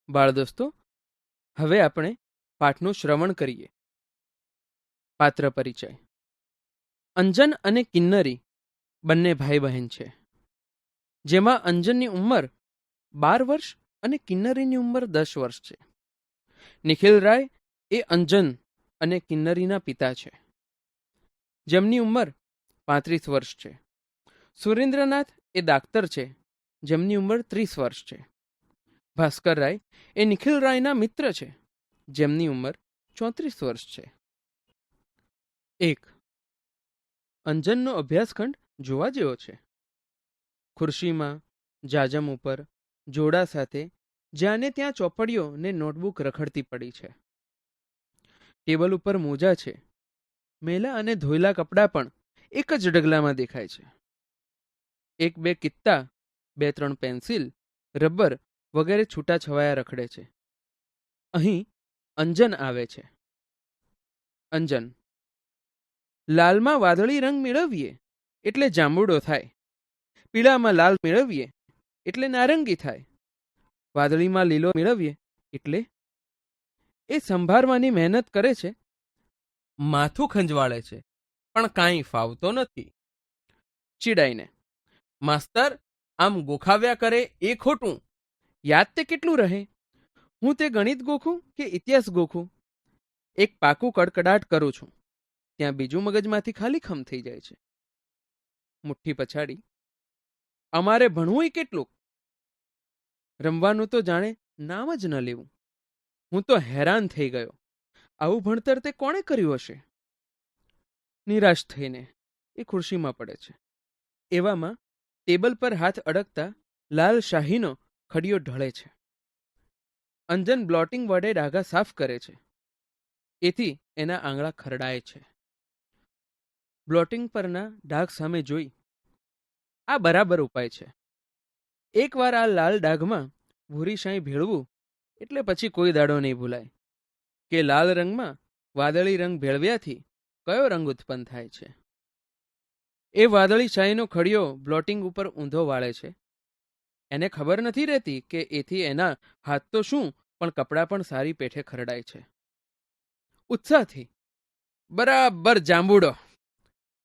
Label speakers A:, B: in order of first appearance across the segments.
A: બાળ દોસ્તો, હવે આપણે પાઠનું શ્રવણ કરીએ. પાત્ર પરિચય. અંજન અને કિન્નરી બંને ભાઈ બહેન છે, જેમાં અંજનની ઉંમર 12 વર્ષ અને કિન્નરીની ઉંમર 10 વર્ષ છે. નિખિલ રાય એ અંજન અને કિન્નરીના પિતા છે, જેમની ઉંમર 35 વર્ષ છે. સુરેન્દ્રનાથ એ દાક્તર છે, જેમની ઉંમર 30 વર્ષ છે. ભાસ્કર રાય એ નિખિલ રાયના મિત્ર છે, જેમની ઉંમર 34 વર્ષ છે. 1. અંજનનો અભ્યાસખંડ જોવા જેવો છે. ખુરશીમાં જાજમ ઉપર જોડા સાથે જ્યાં ને ત્યાં ચોપડીઓ ને નોટબુક રખડતી પડી છે. ટેબલ ઉપર મોજા છે. મેલા અને ધોયેલા કપડાં પણ એક જ ડગલામાં દેખાય છે. 1-2 કિત્તા, 2-3 પેન્સિલ, રબર વગેરે છૂટાછવાયા રખડે છે. અહીં અંજન આવે છે. અંજન: લાલમાં વાદળી રંગ મેળવીએ એટલે જાંબુડો થાય, પીળામાં લાલ મેળવીએ એટલે નારંગી થાય, વાદળીમાં લીલો મેળવીએ એટલે. એ સંભારવાની મહેનત કરે છે, માથું ખંજવાળે છે, પણ કાંઈ ફાવતો નથી. ચીડાઈને: માસ્તર, આમ ગોખાવ્યા કરે એ ખોટું. યાદ તે કેટલું રહે? હું તે ગણિત ગોખું કે ઇતિહાસ ગોખું? એક પાકું કડકડાટ કરું છું, ત્યાં બીજું મગજમાંથી ખાલીખમ થઈ જાય છે. મુઠ્ઠી પછાડી: અમારે ભણવું કેટલું? રમવાનું તો જાણે નામ જ ન લેવું. હું તો હેરાન થઈ ગયો. આવું ભણતર તે કોણે કર્યું હશે? નિરાશ થઈને એ ખુરશીમાં પડે છે. એવામાં ટેબલ પર હાથ અડકતા લાલ શાહીનો ખડિયો ઢળે છે. અંજન બ્લોટિંગ વડે ડાઘા સાફ કરે છે. એથી એના આંગળા ખરડાય છે. બ્લોટિંગ પરના ડાઘ સામે જોઈ, આ બરાબર ઉપાય છે. એકવાર આ લાલ ડાઘમાં ભૂરી શાહી ભેળવું એટલે પછી કોઈ દાડો નહીં ભૂલાય કે લાલ રંગમાં વાદળી રંગ ભેળવ્યાથી કયો રંગ ઉત્પન્ન થાય છે. એ વાદળી શાહીનો ખડિયો બ્લોટિંગ ઉપર ઊંધો વાળે છે. એને ખબર નથી રહેતી કે એથી એના હાથ તો શું પણ કપડાં પણ સારી પેઠે ખરડાય છે. ઉત્સાહથી: બરાબર જાંબુડો!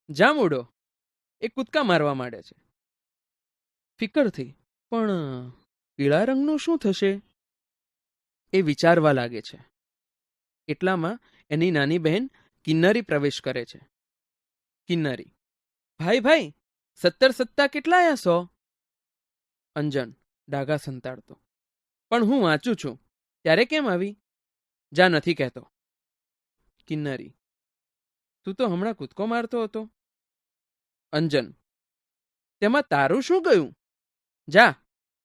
A: જાંબુડો! એ કૂદકા મારવા માંડે છે. ફિકરથી: પણ પીળા રંગનું શું થશે? એ વિચારવા લાગે છે. એટલામાં એની નાની બહેન કિન્નરી પ્રવેશ કરે છે. કિન્નરી: ભાઈ ભાઈ, 17 કેટલા આયા 100? અંજન ડાઘા સંતાડતો: પણ હું વાંચું છું, ત્યારે કેમ આવી? જા, નથી કહેતો. કિન્નરી: તું તો હમણાં કૂદકો મારતો હતો. અંજન: તેમાં તારું શું ગયું? જા,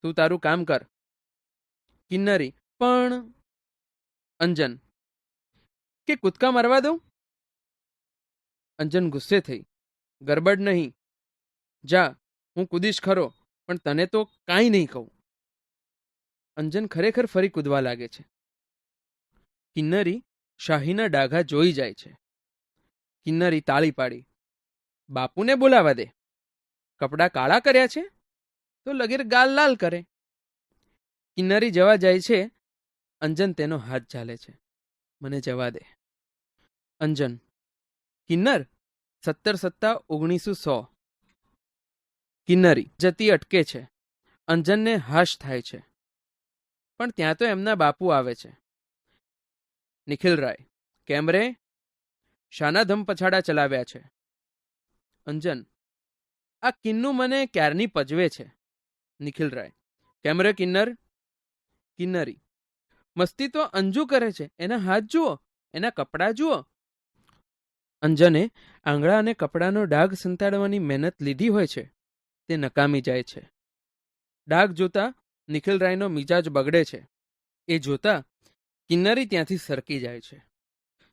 A: તું તારું કામ કર. કિન્નરી: પણ. અંજન: કે કૂદકા મારવા દઉં? અંજન ગુસ્સે થઈ: ગરબડ નહીં. જા, હું કૂદીશ ખરો, પણ તને તો કાંઈ નહીં કહું. અંજન ખરેખર ફરી કૂદવા લાગે છે. કિન્નરી શાહીના ડાઘા જોઈ જાય છે. કિન્નરી તાળી પાડી: બાપુને બોલાવા દે. કપડાં કાળા કર્યા છે તો લગીર ગાલ લાલ કરે. કિન્નરી જવા જાય છે. અંજન તેનો હાથ ઝાલે છે: મને જવા દે. અંજન: કિન્નર, 17 + 19 = 100. કિન્નરી જતી અટકે છે. અંજનને હાશ થાય છે, પણ ત્યાં તો એમના બાપુ આવે છે. નિખિલ રાય: કેમ રે? શાના ધમ પછાડા ચલાવ્યા છે? અંજન: આ કિન્નુ મને ક્યારની પજવે છે. નિખિલ રાય: કેમ રે કિન્નર? કિન્નરી: મસ્તી તો અંજુ કરે છે, એના હાથ જુઓ, એના કપડાં જુઓ. અંજને આંગળા અને કપડાનો ડાઘ સંતાડવાની મહેનત લીધી હોય છે તે નકામી જાય છે. ડાઘ જોતા નિખિલ રાયનો મિજાજ બગડે છે. એ જોતા કિન્નરી ત્યાંથી સરકી જાય છે.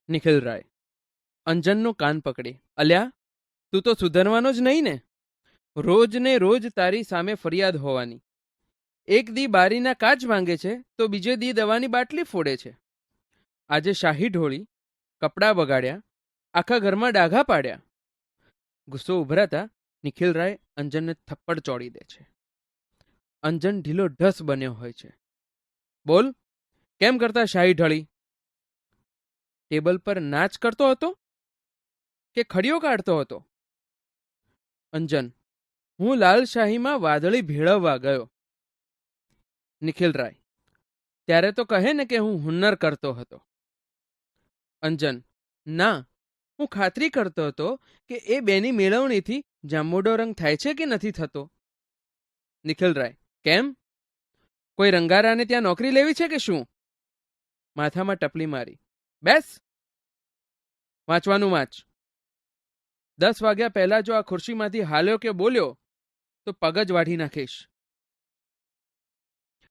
A: નિખિલ રાય અંજનનું કાન પકડી: અલ્યા, તું તો સુધરવાનો જ નહીં ને? રોજ ને રોજ તારી સામે ફરિયાદ હોવાની. એક દી બારીના કાચ ભાંગે છે તો બીજે દી દવાની બાટલી ફોડે છે. આજે શાહી ઢોળી, કપડાં બગાડ્યા, આખા ઘરમાં ડાઘા પાડ્યા. ગુસ્સો ઉભરાતા નિખિલ રાય અંજનને થપ્પડ ચોડી દે છે. અંજન ઢીલો ઢસ બન્યો હોય છે. બોલ, કેમ કરતા શાહી ઢળી? ટેબલ પર નાચ કરતો હતો કે ખડીયો કાઢતો હતો? અંજન: હું લાલશાહીમાં વાદળી ભેળવવા ગયો. નિખિલ રાય: ત્યારે તો કહે ને કે હું હુન્નર કરતો હતો. અંજન: ના, હું ખાતરી કરતો હતો કે એ બેની મેળવણીથી જાંબુડો રંગ થાય છે કે નથી થતો. નિખિલ રાય: કેમ? કોઈ રંગારાને ત્યાં નોકરી લેવી છે કે શું? માથામાં ટપલી મારી: બેસ, વાંચવાનું વાંચ. 10 વાગ્યા પહેલા જો આ ખુરશીમાંથી હાલ્યો કે બોલ્યો તો પગ જ વાઢી નાખીશ.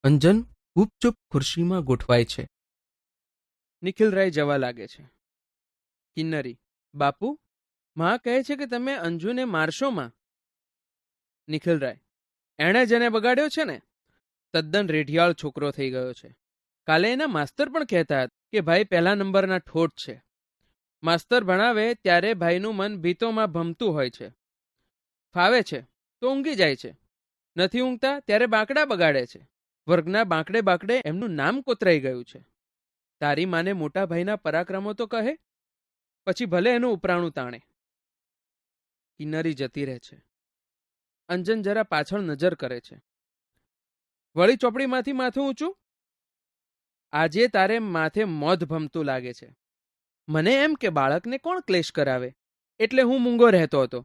A: અંજન ગુપચુપ ખુરશીમાં ગોઠવાય છે. નિખિલ રાય જવા લાગે છે. કિન્નરી: બાપુ, માં કહે છે કે તમે અંજુને મારશો માં. નિખિલ રાય: એણે જેને બગાડ્યો છે ને, તદ્દન રેઢિયાળ છોકરો થઈ ગયો છે. કાલે એના માસ્તર પણ કહેતા હતા કે ભાઈ પહેલા નંબરના ઠોઠ છે. માસ્તર ભણાવે ત્યારે ભાઈનું મન ભીતોમાં ભમતું હોય છે. ફાવે છે તો ઊંઘી જાય છે, નથી ઊંઘતા ત્યારે બાંકડા બગાડે છે. વર્ગના બાંકડે બાંકડે એમનું નામ કોતરાઈ ગયું છે. તારી માને મોટા ભાઈના પરાક્રમો તો કહે, પછી ભલે એનું ઉપરાણું તાણે. કિન્નરી જતી રહે છે. અંજન જરા પાછળ નજર કરે છે. વળી ચોપડીમાંથી માથું ઊંચું. આજે તારે માથે મોધ ભમતું લાગે છે. મને એમ કે બાળકને કોણ ક્લેશ કરાવે, એટલે હું મૂંગો રહેતો હતો.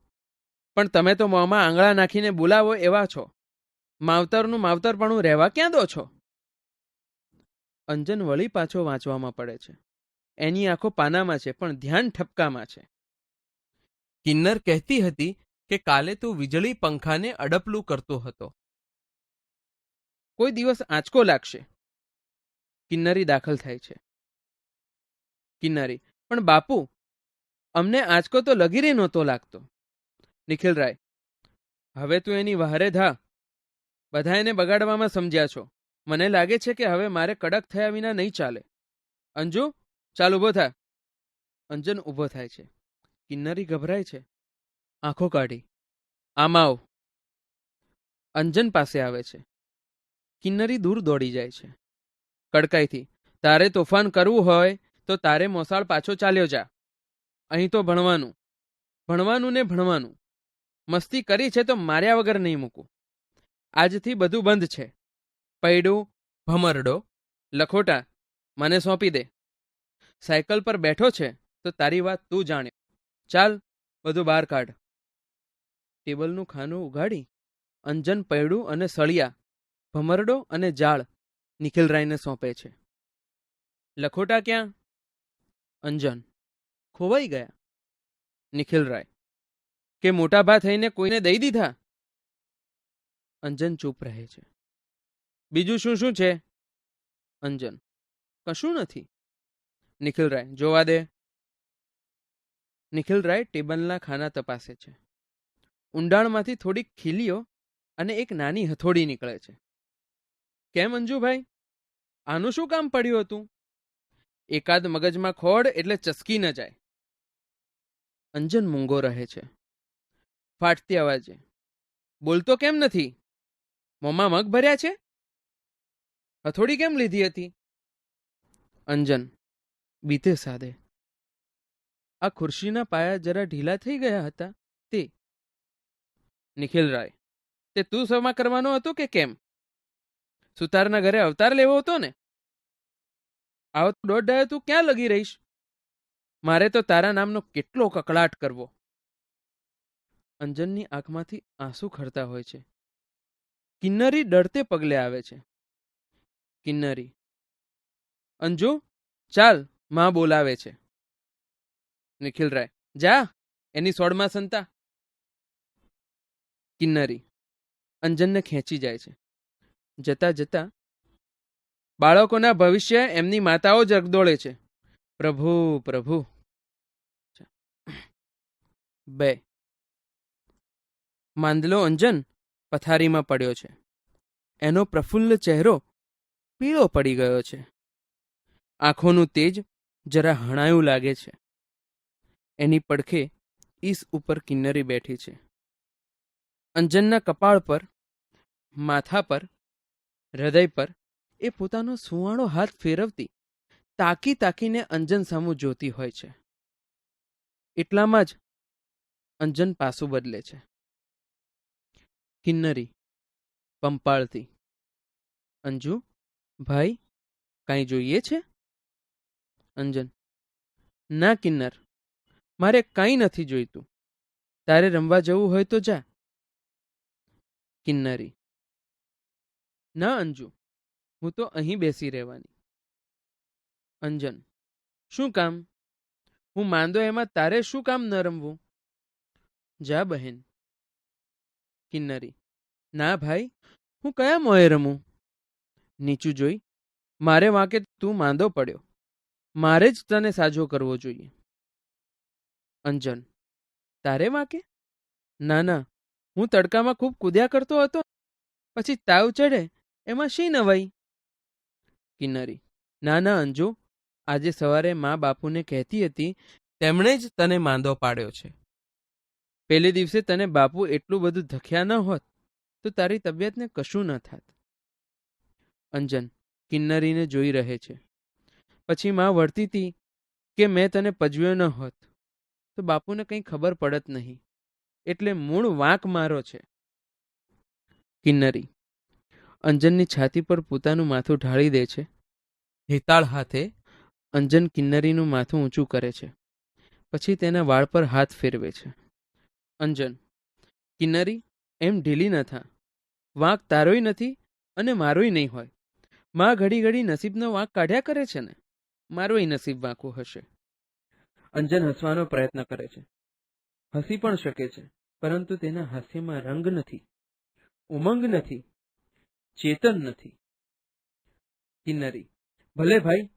A: પણ તમે તો મોંમાં આંગળા નાખીને બોલાવો એવા છો. માવતરનું માવતરપણું રહેવા ક્યાં દો છો? અંજન વળી પાછો વાંચવામાં પડે છે. એની આંખો પાનામાં છે પણ ધ્યાન ઠપકામાં છે. કિન્નર કહેતી હતી કે કાલે તું વીજળી પંખાને અડપલું કરતો હતો. કોઈ દિવસ આંચકો લાગશે. કિન્નરી દાખલ થાય છે. કિન્નરી: પણ બાપુ, અમને આંચકો તો લગીરે નહોતો લાગતો. નિખિલ રાય: હવે તું એની વહારે ધા. બધા એને બગાડવામાં સમજ્યા છો. મને લાગે છે કે હવે મારે કડક થયા વિના નહીં ચાલે. અંજુ, ચાલ ઊભો થા. અંજન ઊભો થાય છે. કિન્નરી ગભરાય છે. આંખો કાઢી: આમ આવ. અંજન પાસે આવે છે. કિન્નરી દૂર દોડી જાય છે. કડકાઈથી: તારે તોફાન કરવું હોય તો તારે મોસાળ પાછો ચાલ્યો જા. અહીં તો ભણવાનું, ભણવાનું ને ભણવાનું. મસ્તી કરી છે તો માર્યા વગર નહીં મૂકું. આજથી બધું બંધ છે. પૈડું, ભમરડો, લખોટા મને સોંપી દે. સાયકલ પર બેઠો છે તો તારી વાત તું જાણે. ચાલ, બધું બહાર કાઢ. ટેબલનું ખાનું ઉગાડી અંજન પૈડું અને સળિયા, ભમરડો અને જાળ નિખિલ રાયને સોંપે છે. લખોટા ક્યાં? અંજન: ખોવાઈ ગયા. નિખિલ રાય: કે મોટા ભા થઈને કોઈને દઈ દીધા? અંજન ચૂપ રહે છે. બીજું શું શું છે? અંજન: કશું નથી. નિખિલ રાય: જોવા દે. નિખિલ રાય ટેબલના ખાના તપાસે છે. ઊંડાણમાંથી થોડીક ખીલીઓ અને એક નાની હથોડી નીકળે છે. કેમ અંજુભાઈ, આનું શું કામ પડ્યું હતું? એકાદ મગજમાં ખોડ એટલે ચસકી ન જાય. અંજન મૂંગો રહે છે. ફાટતી અવાજે: બોલતો કેમ નથી? મોંમાં મગ ભર્યા છે? હથોડી કેમ લીધી હતી? અંજન: બીતે સાદે. આ ખુરશીના પાયા જરા ઢીલા થઈ ગયા હતા તે. નિખિલ રાય: તે તું સમા કરવાનો હતો કે કેમ? સુતારના ઘરે અવતાર લેવો હતો ને? આવો તો 1.5 ડાયો તું ક્યાં લગી રહીશ? મારે તો તારા નામનો કેટલો કકળાટ કરવો. અંજનની આંખમાંથી આંસુ ખરતા હોય છે. કિન્નરી ડરતે પગલે આવે છે. કિન્નરી: અંજુ, ચાલ, માં બોલાવે છે. નિખિલ રાય: જા, એની સોડમાં સંતા. કિન્નરી અંજનને ખેંચી જાય છે. જતા જતા: બાળકોના ભવિષ્ય એમની માતાઓ જ રગદોળે છે. પ્રભુ પ્રભુ. 2. માંદલો અંજન પથારીમાં પડ્યો છે. એનો પ્રફુલ્લ ચહેરો પીળો પડી ગયો છે. આંખોનું તેજ જરા હણાયું લાગે છે. એની પડખે ઈસ ઉપર કિન્નરી બેઠી છે. અંજનના કપાળ પર, માથા પર, હૃદય પર એ પોતાનો સુંવાળો હાથ ફેરવતી તાકી તાકીને અંજન સામું જોતી હોય છે. એટલામાં જ અંજન પાસું બદલે છે. કિન્નરી પંપાળતી, અંજુ, ભાઈ, કાંઈ જોઈએ છે? અંજન, ના કિન્નર, મારે કાંઈ નથી જોઈતું. તારે રમવા જવું હોય તો જા. કિન્નરી, ના અંજુ, હું તો અહીં બેસી રહેવાની. અંજન, શું કામ? હું માંદો એમાં તારે શું કામ ન રમવું? જા બહેન. કિન્નરી, ના ભાઈ, હું કયા મોએ રમું? નીચું જોઈ, મારે વાંકે તું માંદો પડ્યો, મારે જ તને સાજો કરવો જોઈએ. અંજન, તારે વાંકે? ના ના, હું તડકામાં ખૂબ કૂદ્યા કરતો હતો, પછી તાવ ચડે એમાં શી નવાઈ? કિન્નરી, ના ના અંજુ, આજે સવારે મા બાપુને કહેતી હતી તેમણે જ તને માંદો પાડ્યો છે. પેલે દિવસે તને બાપુ એટલું બધું ધખ્યા ન હોત તો તારી તબિયતને કશું ન થાત. અંજન કિન્નરીને જોઈ રહે છે. પછી માં વળતી હતી કે મેં તને પજવ્યો ન હોત તો બાપુને કંઈ ખબર પડત નહીં, એટલે મૂળ વાંક મારો છે. કિન્નરી અંજનની છાતી પર પોતાનું માથું ઢાળી દે છે. હેતાળ હાથે અંજન કિન્નરીનું માથું ઊંચું કરે છે. પછી તેના વાળ પર હાથ ફેરવે છે. અંજન, કિન્નરી, એમ ઢીલી ન થા. વાંક તારોય નથી અને મારોય નહીં હોય. માં ઘડી ઘડી નસીબનો વાંક કાઢ્યા કરે છે ને, મારોય નસીબ વાંકું હશે. અંજન હસવાનો પ્રયત્ન કરે છે. હસી પણ શકે છે, પરંતુ તેના હાસ્યમાં રંગ નથી, ઉમંગ નથી, ચેતન નથી. કિન્નરી, ભલે ભાઈ,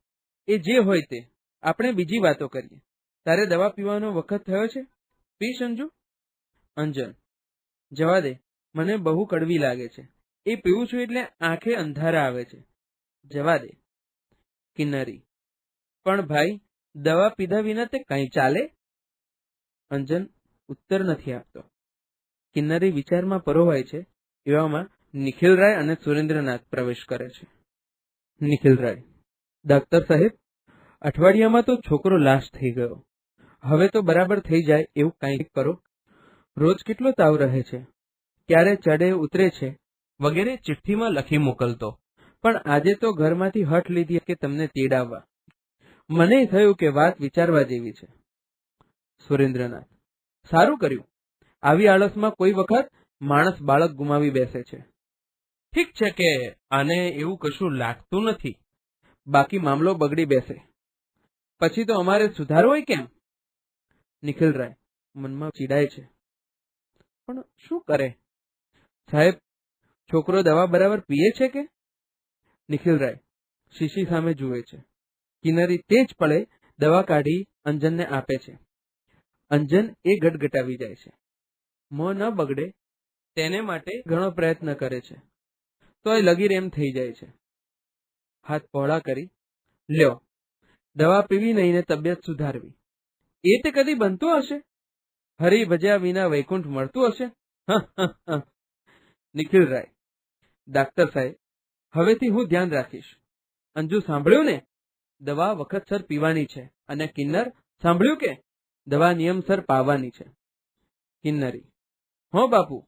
A: એ જે હોય તે, આપણે બીજી વાતો કરીએ. તારે દવા પીવાનો વખત થયો છે, પી અંજુ. અંજન, જવા દે, મને બહુ કડવી લાગે છે. એ પીવું છું એટલે આંખે અંધારા આવે છે. જવા દે. કિન્નરી, પણ ભાઈ, દવા પીધા વિના તે કંઈ ચાલે? અંજન ઉત્તર નથી આપતો. કિન્નરી વિચારમાં પરોવાય છે. એવામાં નિખિલરાય અને સુરેન્દ્રનાથ પ્રવેશ કરે છે. નિખિલરાય, ડાક્ટર સાહેબ, અઠવાડિયામાં તો છોકરો લાશ થઈ ગયો. હવે તો બરાબર થઈ જાય એવું કંઈક કરો. રોજ કેટલો તાવ રહે છે, ક્યારે ચડે ઉતરે છે વગેરે ચિઠ્ઠીમાં લખી મોકલતો, પણ આજે તો ઘરમાંથી હઠ લીધી કે તમને તેડાવવા. મને થયું કે વાત વિચારવા જેવી છે. સુરેન્દ્રનાથ, સારું કર્યું. આવી આળસમાં કોઈ વખત માણસ બાળક ગુમાવી બેસે છે. ઠીક છે કે આને એવું કશું લાગતું નથી, બાકી મામલો બગડી બેસે પછી તો અમારે સુધારવો કેમ? નિખિલરાય મનમાં ચીડાય છે, પણ શું કરે? સાહેબ, છોકરો દવા બરાબર પીએ છે કે? નિખિલરાય શીશી સામે જુએ છે. કિન્નરી તે જ પળે દવા કાઢી અંજનને આપે છે. અંજન એ ગટગટાવી જાય છે. મોં ન બગડે તેને માટે ઘણો પ્રયત્ન કરે છે, તોય લગીર એમ થઈ જાય છે. હાથ પહોળા કરી, લ્યો, દવા પીવી નહીં ને તબિયત સુધારવી, એ તે કદી બનતું હશે? હરી ભજ્યા વિના વૈકુંઠ મળતું હશે? નિખિલરાય, ડાક્ટર સાહેબ, હવેથી હું ધ્યાન રાખીશ. અંજુ, સાંભળ્યું ને? દવા વખતસર પીવાની છે, અને કિન્નર, સાંભળ્યું કે? દવા નિયમસર પાવાની છે. કિન્નરી, હો બાપુ.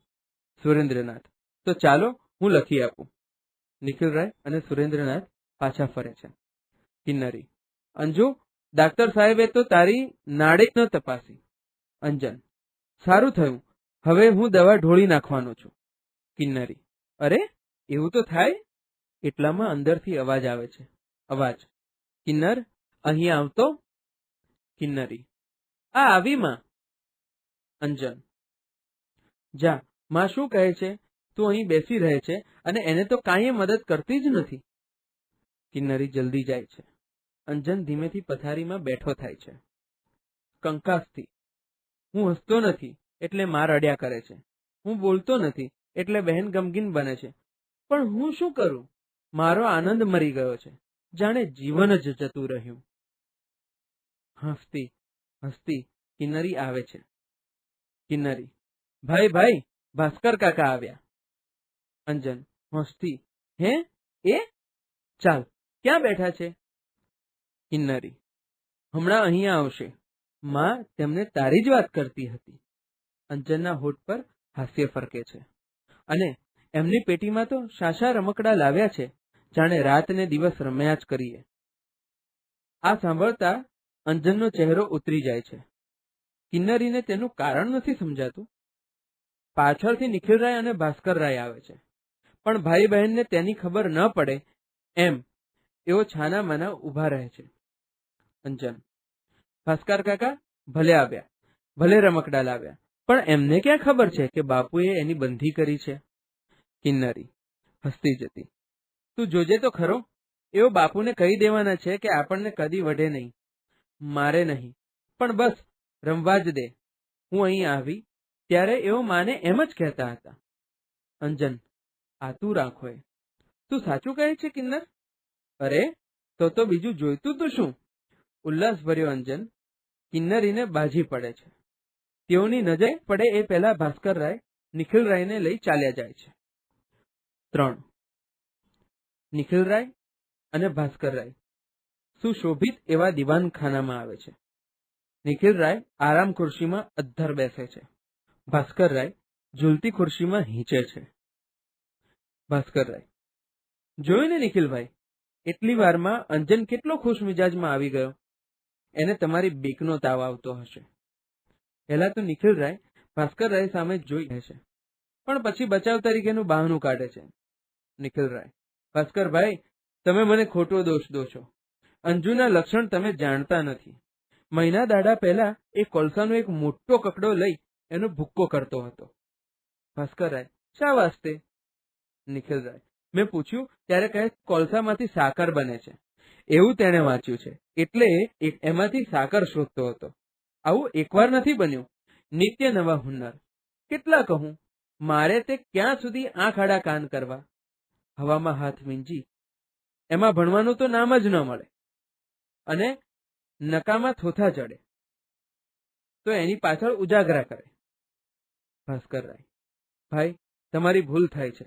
A: સુરેન્દ્રનાથ, તો ચાલો હું લખી આપું. નિખિલરાય અને સુરેન્દ્રનાથ પાછા ફરે છે. કિન્નરી, અંજુ, ડાક્ટર સાહેબે તો તારી નાડી ન તપાસી. અંજન, સારું થયું, હવે હું દવા ઢોળી નાખવાનો છું. કિન્નરી, અરે, એવું તો થાય? એટલામાં અંદરથી અવાજ આવે છે. અવાજ, કિન્નર, અહીં આવતો. કિન્નરી, આ આવી માં. અંજન, જા, માં શું કહે છે? તું અહીં બેસી રહે છે અને એને તો કાંઈ મદદ કરતી જ નથી. કિન્નરી જલ્દી જાય છે. અંજન ધીમેથી પથારીમાં બેઠો થાય છે. કંકાસથી, હું હસતો નથી એટલે માં રડ્યા કરે છે. હું બોલતો નથી એટલે બહેન ગમગીન બને છે. પણ હું શું કરું? મારો આનંદ મરી ગયો છે, જાણે જીવન જ જતું રહ્યું. હસતી હસતી કિન્નરી આવે છે. કિન્નરી, ભાઈ ભાઈ, ભાસ્કર કાકા આવ્યા. અંજન હસતી, હે, એ? ચાલ, ક્યાં બેઠા છે? કિન્નરી: હમણાં અહીંયા આવશે. માં તેમને તારી જ વાત કરતી હતી. અંજનના હોઠ પર હાસ્ય ફરકે છે. અને એમની પેટીમાં તો શાશા રમકડા લાવ્યા છે, જાણે રાત ને દિવસ રમ્યા જ કરીએ. આ સાંભળતા અંજનનો ચહેરો ઉતરી જાય છે. કિન્નરીને તેનું કારણ નથી સમજાતું. પાછળથી નિખિલરાય અને ભાસ્કરરાય આવે છે, પણ ભાઈ બહેનને તેની ખબર ન પડે એમ એઓ છાના માના ઊભા રહે છે. અંજન: ભાસ્કર કાકા ભલે આવ્યા, ભલે રમકડા લાવ્યા, પણ એમને ક્યાં ખબર છે કે બાપુએ એની બંધી કરી છે? કિન્નરી હસતી જતી: તું જોજે તો ખરો, એઓ બાપુને કહી દેવાના છે કે આપણને કદી વઢે નહીં. મારે નહીં, પણ બસ રમવા જ દે. હું અહીં આવી ત્યારે એઓ માને એમ જ કહેતા હતા. અંજન: આ તું રાખો એ. તું સાચું કહે છે કિન્નર? અરે તો બીજું જોઈતું તું શું? ઉલ્લાસભર્યો અંજન કિન્નરીને બાજી પડે છે. તેઓની નજરે પડે એ પહેલા ભાસ્કરરાય નિખિલરાયને લઈ ચાલ્યા જાય છે. 3. નિખિલરાય અને ભાસ્કરરાય સુશોભિત એવા દિવાનખાનામાં આવે છે. નિખિલરાય આરામ ખુરશીમાં અદ્ધર બેસે છે. ભાસ્કરરાય ઝૂલતી ખુરશીમાં હીંચે છે. ભાસ્કરરાય: જોયું ને નિખિલભાઈ, એટલી વારમાં અંજન કેટલો ખુશ મિજાજમાં આવી ગયો. એને તમારી બીકનો તાવ આવતો હશે. પહેલા તો નિખિલરાય ભાસ્કરરાય સામે જોઈ રહે છે, પણ પછી બચાવ તરીકેનું બહાનું કાઢે છે. નિખિલરાય: ભાસ્કરભાઈ, તમે મને ખોટો દોષ દો છો. અંજુના લક્ષણ તમે જાણતા નથી. મહિના દાડા પહેલા એ કોલસાનો એક મોટો કકડો લઈ એનો ભૂક્કો કરતો હતો. ભાસ્કરરાય: શા વાસ્તે? નિખિલરાય: મેં પૂછ્યું ત્યારે કહે કોલસામાંથી સાકર બને છે. એવું તેણે વાંચ્યું છે, એટલે એમાંથી સાકર શોધતો હતો. આવું એકવાર નથી બન્યું. નિત્ય નવા હુન્નર. કેટલા કહું, મારે તે ક્યાં સુધી આંખ આડા કાન કરવા? હવામાં હાથ મીંજી એમાં ભણવાનું તો નામ જ ન મળે, અને નકામાં થોથા ચડે તો એની પાછળ ઉજાગરા કરે. ભાસ્કરરાય: ભાઈ, તમારી ભૂલ થાય છે.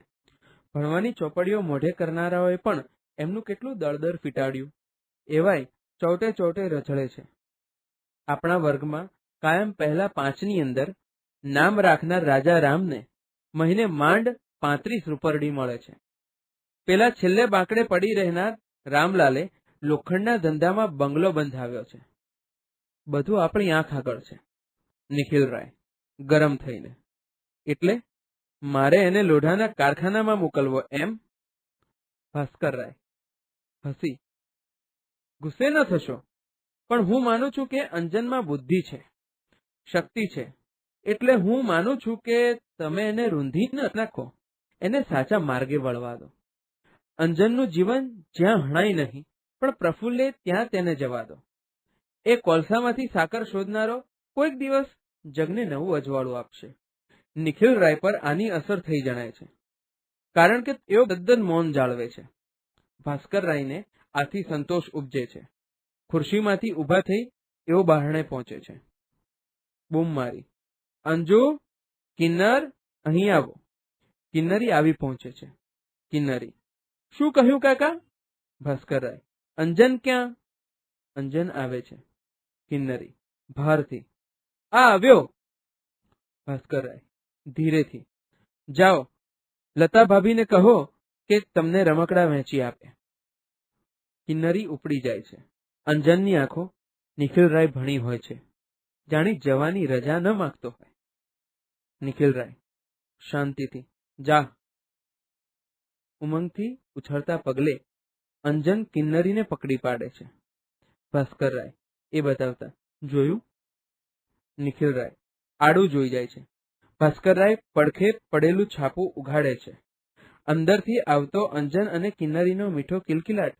A: ભણવાની ચોપડીઓ મોઢે કરનારાઓએ પણ એમનું કેટલું દળદર ફીટાડ્યું. એવાય ચોટે ચોટે રઝળે છે. આપણા વર્ગમાં કાયમ પહેલા 5ની અંદર નામ રાખનાર રાજા રામને મહિને માંડ 35 રૂપરડી મળે છે. પેલા છેલ્લે બાંકડે પડી રહેનાર રામલાલે લોખંડના ધંધામાં બંગલો બંધાવ્યો છે. બધું આપણી આંખ આગળ છે. નિખિલરાય ગરમ થઈને: એટલે મારે એને લોઢાના કારખાનામાં મોકલવો એમ? ભાસ્કરરાય હસી: ગુસ્સે ન થશો, પણ હું માનું છું કે અંજનમાં બુદ્ધિ છે, શક્તિ છે. એટલે હું માનું છું કે તમે એને રૂંધી ન નાખો, એને સાચા માર્ગે વળવા દો. અંજનનું જીવન જ્યાં હણાય નહીં પણ પ્રફુલ્લે ત્યાં તેને જવા દો. એ કોલસામાંથી સાકર શોધનારો કોઈક દિવસ જગને નવું અજવાળું આપશે. નિખિલરાય પર આની અસર થઈ જણાય છે, કારણ કે એઓ તદ્દન મૌન જાળવે છે. ભાસ્કરરાયને આથી સંતોષ ઉપજે છે. ખુરશીમાંથી ઊભા થઈ એઓ બહારણે પહોંચે છે. બૂમ મારી: અંજુ, કિન્નર, અહીં આવો. કિન્નરી આવી પહોંચે છે. કિન્નરી: શું કહ્યું કાકા? ભાસ્કરરાય: અંજન ક્યાં? અંજન આવે છે. કિન્નરી ભારથી: આ આવ્યો. ભાસ્કરરાય ધીરેથી: જાઓ, લતા ભાભીને કહો કે તમને રમકડા વહેંચી આપે. કિન્નરી ઉપડી જાય છે. અંજનની આંખો નિખિલરાય ભણી હોય છે, જાણી જવાની રજા ન માંગતો હોય. નિખિલરાય શાંતિથી: જા. ઉમંગથી ઉછળતા પગલે અંજન કિન્નરીને પકડી પાડે છે. ભાસ્કરરાય એ બતાવતા: જોયું? નિખિલરાય આડું જોઈ જાય છે. ભાસ્કરરાય પડખે પડેલું છાપું ઉઘાડે છે. અંદરથી આવતો અંજન અને કિન્નરીનો મીઠો કિલકિલાટ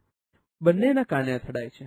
A: બંનેના કાને અથડાય છે.